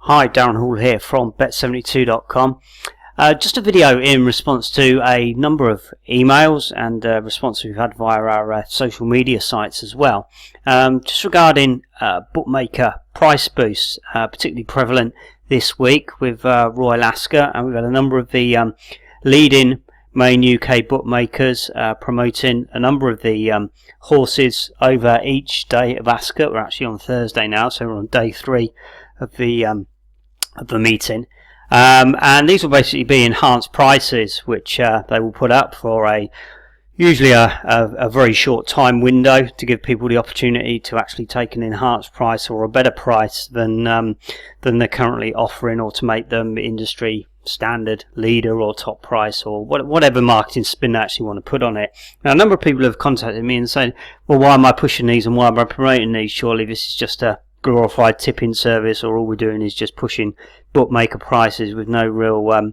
Hi, Darren Hall here from bet72.com. Just a video in response to a number of emails and response we've had via our social media sites as well. Just regarding bookmaker price boosts, particularly prevalent this week with Royal Ascot, and we've had a number of the leading main UK bookmakers promoting a number of the horses over each day of Ascot. We're actually on Thursday now, so we're on day 3 of the meeting, and these will basically be enhanced prices which they will put up for usually a very short time window to give people the opportunity to actually take an enhanced price or a better price than they're currently offering, or to make them industry standard, leader or top price, or whatever marketing spin they actually want to put on it. Now, a number of people have contacted me and said, well, why am I pushing these and why am I promoting these? Surely this is just a glorified tipping service, or all we're doing is just pushing bookmaker prices with no real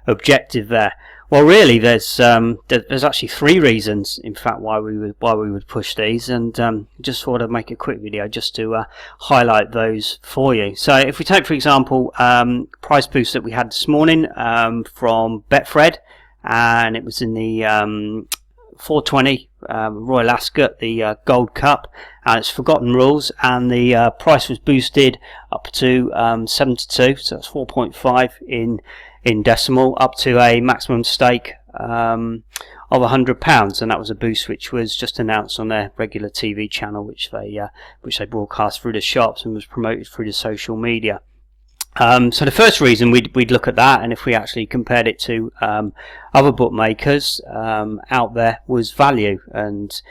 objective there. Well, really, there's actually 3 reasons, in fact, why we would push these, and just thought I'd make a quick video just to highlight those for you. So, if we take, for example, price boost that we had this morning from Betfred, and it was in the 420 Royal Ascot, the Gold Cup, and it's Forgotten Rules, and the price was boosted up to 7 to 2, so that's 4.5 in decimal, up to a maximum stake of £100, and that was a boost which was just announced on their regular TV channel, which they broadcast through the shops and was promoted through the social media. So the first reason we'd look at that, and if we actually compared it to other bookmakers out there, was value. And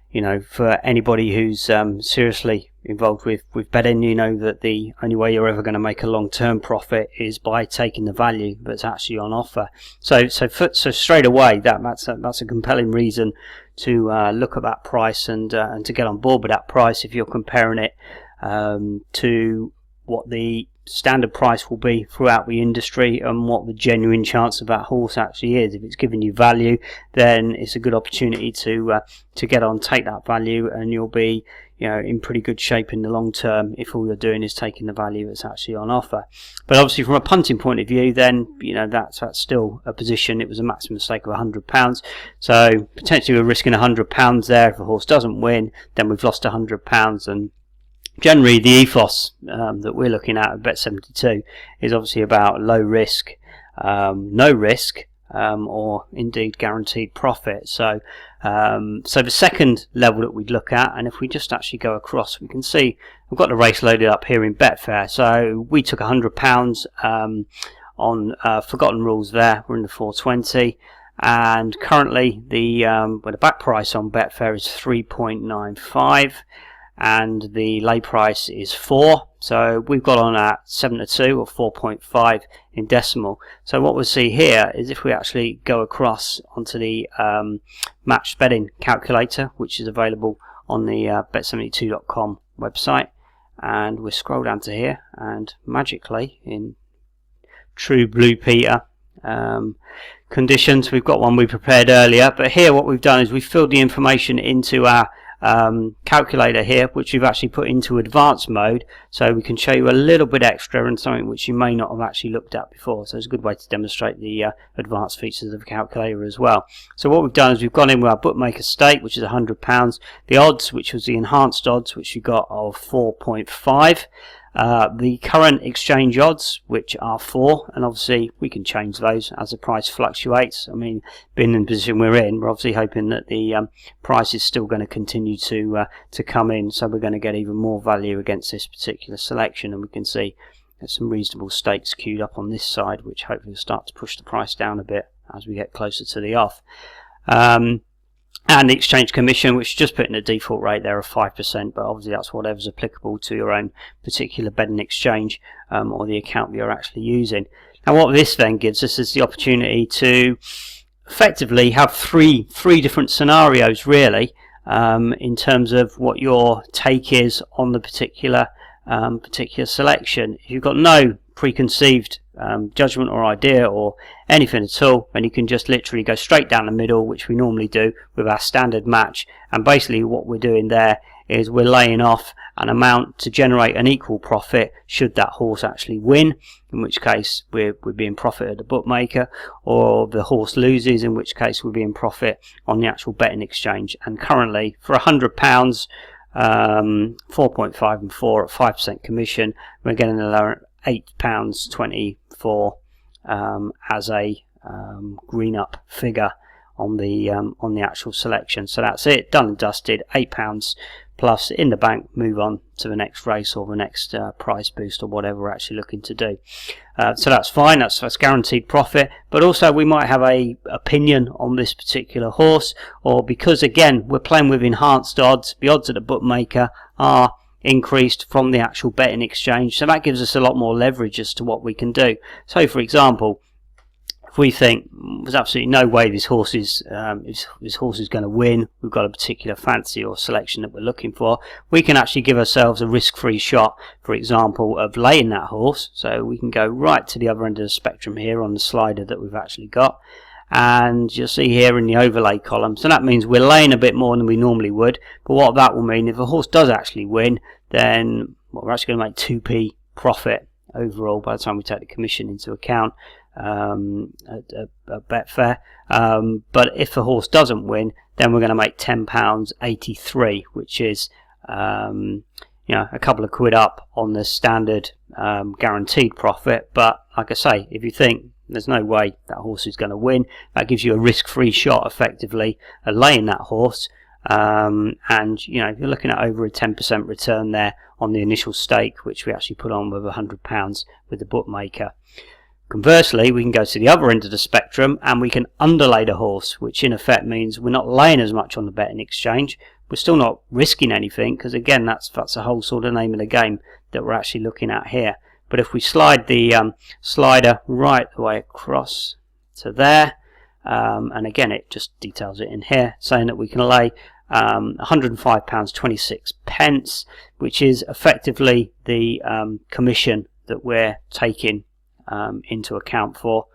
you know, for anybody who's seriously involved with betting, you know that the only way you're ever going to make a long-term profit is by taking the value that's actually on offer. So straight away, that's a compelling reason to look at that price and to get on board with that price if you're comparing it to what the standard price will be throughout the industry and what the genuine chance of that horse actually is. If it's giving you value, then it's a good opportunity to get on, take that value, and you'll be, you know, in pretty good shape in the long term if all you're doing is taking the value that's actually on offer. But obviously, from a punting point of view, then you know that's still a position. It was a maximum stake of £100, so potentially we're risking £100 there. If a horse doesn't win, then we've lost £100, and generally, the ethos that we're looking at Bet72 is obviously about low risk, no risk, or indeed guaranteed profit. So the second level that we'd look at, and if we just actually go across, we can see I've got the race loaded up here in Betfair. So we took £100 on Forgotten Rules there. We're in the 420. And currently the back price on Betfair is 3.95. and the lay price is 4, so we've got on at 7 to 2 or 4.5 in decimal. So what we'll see here is if we actually go across onto the match betting calculator, which is available on the bet72.com website, and we scroll down to here, and magically, in true Blue Peter conditions, we've got one we prepared earlier. But here what we've done is we've filled the information into our calculator here, which we've actually put into advanced mode, so we can show you a little bit extra and something which you may not have actually looked at before. So it's a good way to demonstrate the advanced features of the calculator as well. So what we've done is we've gone in with our bookmaker stake, which is £100, the odds, which was the enhanced odds, which we got of 4.5, the current exchange odds, which are 4, and obviously we can change those as the price fluctuates. I mean, being in the position we're in, we're obviously hoping that the price is still going to continue to come in, so we're going to get even more value against this particular selection. And we can see there's some reasonable stakes queued up on this side, which hopefully will start to push the price down a bit as we get closer to the off. And the exchange commission, which is just putting a default rate there of 5%, but obviously that's whatever's applicable to your own particular betting exchange or the account you're actually using. Now, what this then gives us is the opportunity to effectively have three different scenarios, really, in terms of what your take is on the particular selection. If you've got no preconceived judgment or idea or anything at all, and you can just literally go straight down the middle, which we normally do with our standard match. And basically what we're doing there is we're laying off an amount to generate an equal profit should that horse actually win, in which case we're being profit at the bookmaker, or the horse loses, in which case we're being profit on the actual betting exchange. And currently for £100, 4.5 and 4 at 5% commission, we're getting £8.24 as a green up figure on the actual selection. So that's it, done and dusted. £8 plus in the bank. Move on to the next race or the next price boost or whatever we're actually looking to do. So that's fine, that's guaranteed profit. But also we might have a opinion on this particular horse, or because again we're playing with enhanced odds, the odds at the bookmaker are increased from the actual betting exchange, so that gives us a lot more leverage as to what we can do. So for example, if we think there's absolutely no way this horse is going to win, we've got a particular fancy or selection that we're looking for, we can actually give ourselves a risk-free shot, for example, of laying that horse. So we can go right to the other end of the spectrum here on the slider that we've actually got, and you'll see here in the overlay column, so that means we're laying a bit more than we normally would. But what that will mean, if a horse does actually win, then we're actually going to make 2p profit overall by the time we take the commission into account at Betfair. But if the horse doesn't win, then we're going to make £10.83, which is a couple of quid up on the standard guaranteed profit. But like I say, if you think there's no way that horse is going to win, that gives you a risk-free shot effectively at laying that horse. And if you're looking at over a 10% return there on the initial stake, which we actually put on with £100 with the bookmaker. Conversely, we can go to the other end of the spectrum and we can underlay the horse, which in effect means we're not laying as much on the betting exchange. We're still not risking anything, because again that's the whole sort of name of the game that we're actually looking at here. But if we slide the slider right the way across to there, and again it just details it in here, saying that we can lay £105.26, which is effectively the commission that we're taking into account for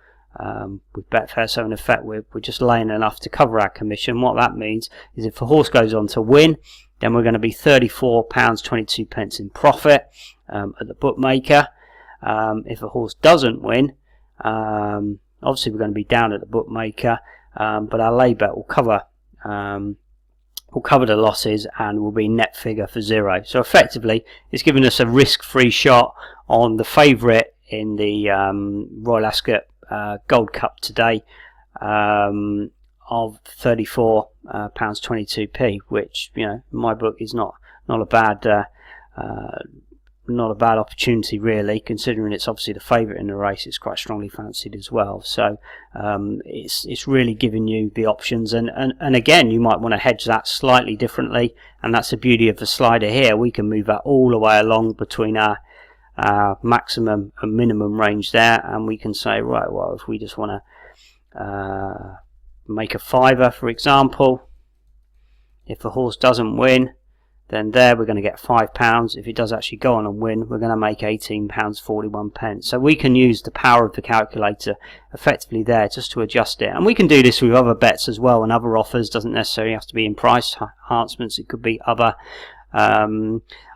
with Betfair. So in effect we're just laying enough to cover our commission. What that means is if the horse goes on to win, then we're going to be £34.22 in profit at the bookmaker. If a horse doesn't win, obviously we're going to be down at the bookmaker, but our lay bet will cover the losses and will be net figure for zero. So effectively it's giving us a risk-free shot on the favourite in the Royal Ascot Gold Cup today of £34.22, which in my book is not a bad opportunity really, considering it's obviously the favourite in the race. It's quite strongly fancied as well. So it's really giving you the options, and again you might want to hedge that slightly differently, and that's the beauty of the slider here. We can move that all the way along between our maximum and minimum range there, and we can say, right, well, if we just want to make a fiver, for example, if the horse doesn't win, then there we're going to get £5. If it does actually go on and win, we're going to make £18.41. So we can use the power of the calculator effectively there just to adjust it. And we can do this with other bets as well and other offers. Doesn't necessarily have to be in price enhancements. It could be other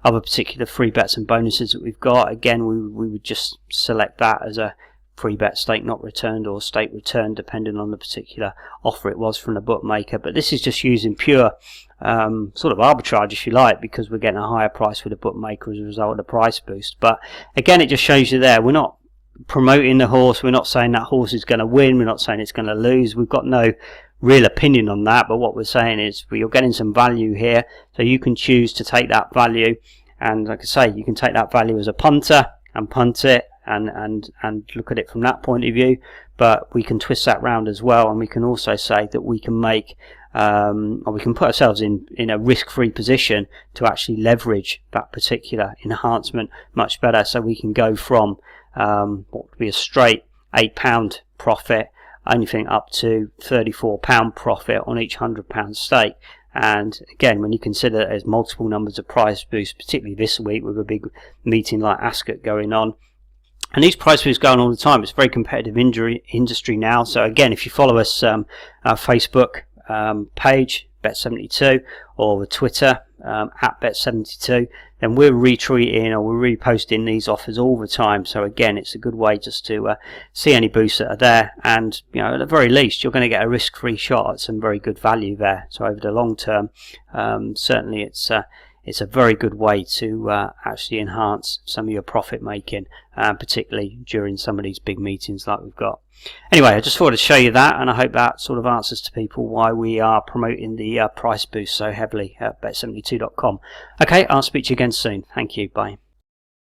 particular free bets and bonuses that we've got. Again, we would just select that as a free bet, stake not returned, or stake returned, depending on the particular offer it was from the bookmaker. But this is just using pure sort of arbitrage, if you like, because we're getting a higher price with the bookmaker as a result of the price boost. But again, it just shows you there, we're not promoting the horse, we're not saying that horse is going to win, we're not saying it's going to lose. We've got no real opinion on that, but what we're saying is you're getting some value here, so you can choose to take that value, and like I say, you can take that value as a punter and punt it and look at it from that point of view. But we can twist that round as well, and we can also say that we can make or we can put ourselves in a risk-free position to actually leverage that particular enhancement much better. So we can go from what would be a straight £8 profit, anything up to £34 profit on each £100 stake. And again, when you consider that there's multiple numbers of price boosts, particularly this week with a big meeting like Ascot going on, and these price boosts going on all the time, it's a very competitive industry now. So again, if you follow us, our Facebook page, Bet72 or the Twitter at Bet72, then we're retweeting or we're reposting these offers all the time. So again, it's a good way just to see any boosts that are there, and at the very least you're going to get a risk-free shot at some very good value there. So over the long term, certainly it's a very good way to actually enhance some of your profit making, particularly during some of these big meetings like we've got. Anyway, I just thought I'd show you that, and I hope that sort of answers to people why we are promoting the price boost so heavily at bet72.com. Okay, I'll speak to you again soon. Thank you. Bye.